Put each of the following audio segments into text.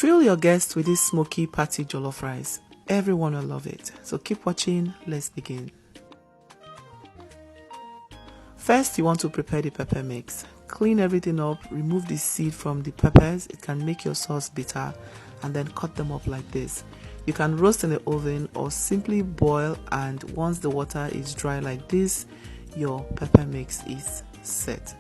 Thrill your guests with this smoky patty jollof rice. Everyone will love it. So keep watching. Let's begin. First, you want to prepare the pepper mix. Clean everything up, remove the seed from the peppers. It can make your sauce bitter, and then cut them up like this. You can roast in the oven or simply boil, and once the water is dry like this, your pepper mix is set.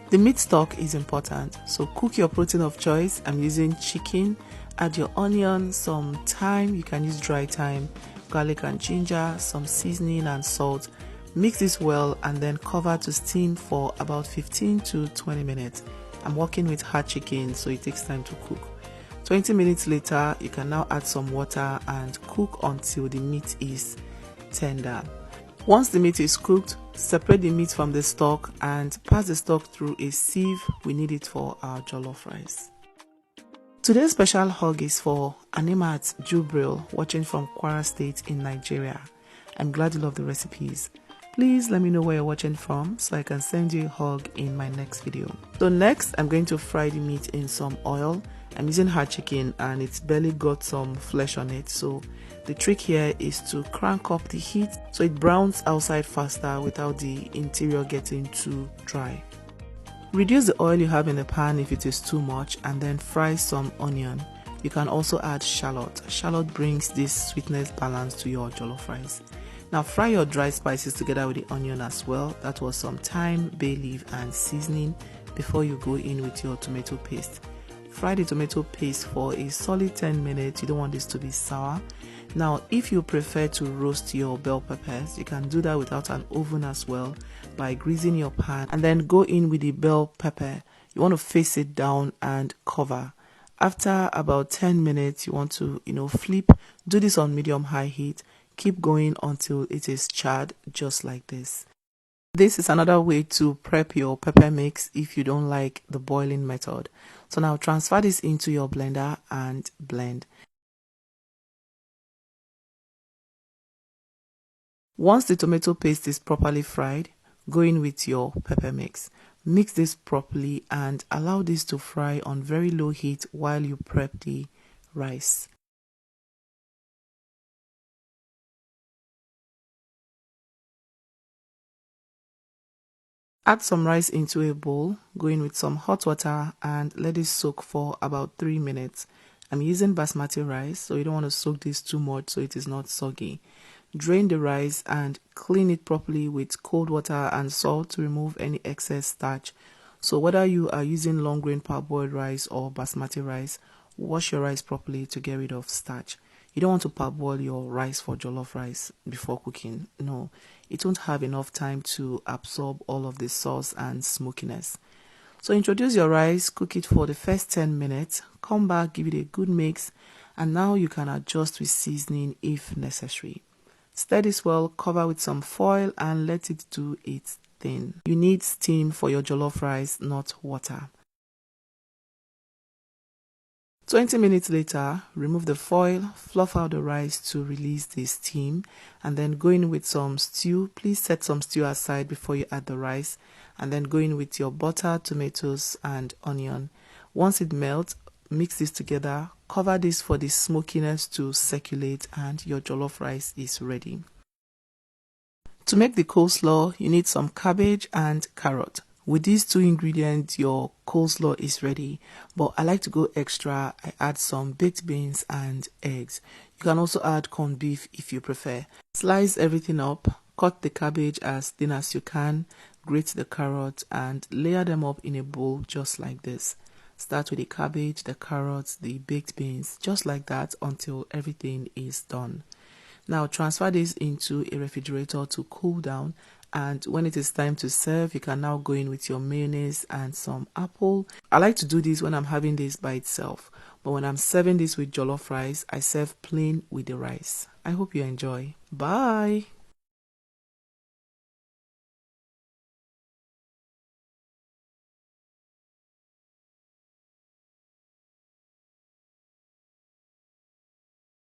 The meat stock is important, so cook your protein of choice. I'm using chicken. Add your onion, some thyme, you can use dry thyme, garlic and ginger, some seasoning and salt. Mix this well and then cover to steam for about 15 to 20 minutes. I'm working with hard chicken, so it takes time to cook. 20 minutes later, you can now add some water and cook until the meat is tender. Once the meat is cooked, separate the meat from the stock and pass the stock through a sieve. We need it for our jollof rice. Today's special hug is for Animat Jubril, watching from Kwara State in Nigeria. I'm glad you love the recipes. Please let me know where you're watching from so I can send you a hug in my next video. So next, I'm going to fry the meat in some oil. I'm using hard chicken and it's barely got some flesh on it, so the trick here is to crank up the heat so it browns outside faster without the interior getting too dry. Reduce the oil you have in the pan if it is too much, and then fry some onion. You can also add shallot. Shallot brings this sweetness balance to your jollof rice. Now fry your dry spices together with the onion as well. That was some thyme, bay leaf and seasoning before you go in with your tomato paste. Fry the tomato paste for a solid 10 minutes. You don't want this to be sour. Now, if you prefer to roast your bell peppers, you can do that without an oven as well by greasing your pan and then go in with the bell pepper. You want to face it down and cover. After about 10 minutes, you want to, flip. Do this on medium-high heat. Keep going until it is charred, just like this. This is another way to prep your pepper mix if you don't like the boiling method. So now transfer this into your blender and blend. Once the tomato paste is properly fried, go in with your pepper mix. Mix this properly and allow this to fry on very low heat while you prep the rice. Add some rice into a bowl, go in with some hot water and let it soak for about 3 minutes. I'm using basmati rice, so you don't want to soak this too much so it is not soggy. Drain the rice and clean it properly with cold water and salt to remove any excess starch. So whether you are using long grain parboiled rice or basmati rice, wash your rice properly to get rid of starch. You don't want to parboil your rice for jollof rice before cooking. No, it won't have enough time to absorb all of the sauce and smokiness. So introduce your rice, cook it for the first 10 minutes, come back, give it a good mix, and now you can adjust with seasoning if necessary. Stir this well, cover with some foil and let it do its thing. You need steam for your jollof rice, not water. 20 minutes later, remove the foil, fluff out the rice to release the steam, and then go in with some stew. Please set some stew aside before you add the rice, and then go in with your butter, tomatoes, and onion. Once it melts, mix this together, cover this for the smokiness to circulate, and your jollof rice is ready. To make the coleslaw, you need some cabbage and carrot. With these two ingredients, your coleslaw is ready, but I like to go extra. I add some baked beans and eggs. You can also add corned beef if you prefer. Slice everything up, cut the cabbage as thin as you can, grate the carrot and layer them up in a bowl just like this. Start with the cabbage, the carrots, the baked beans, just like that until everything is done. Now transfer this into a refrigerator to cool down, and when it is time to serve, you can now go in with your mayonnaise and some apple. I like to do this when I'm having this by itself, but when I'm serving this with jollof rice, I serve plain with the rice. I hope you enjoy. Bye.